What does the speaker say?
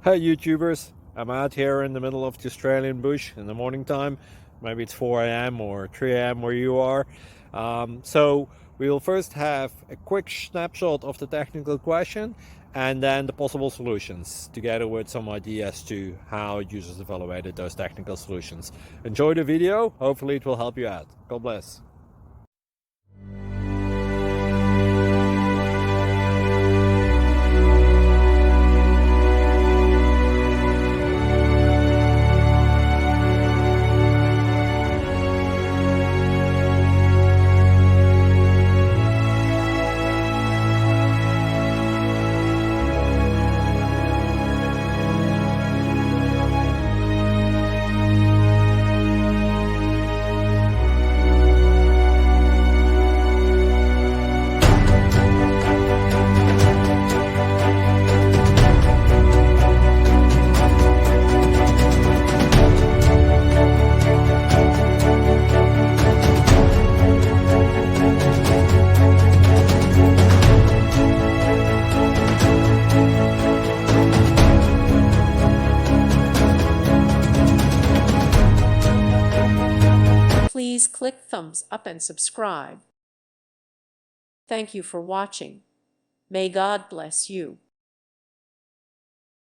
Hey YouTubers, I'm out here in the middle of the Australian bush in the morning time. Maybe it's 4 a.m. or 3 a.m. where you are. So we will first have a quick snapshot of the technical question and then the possible solutions, together with some ideas to how users evaluated those technical solutions. Enjoy the video, hopefully it will help you out. God bless. Please click thumbs up and subscribe. Thank you for watching. May God bless you.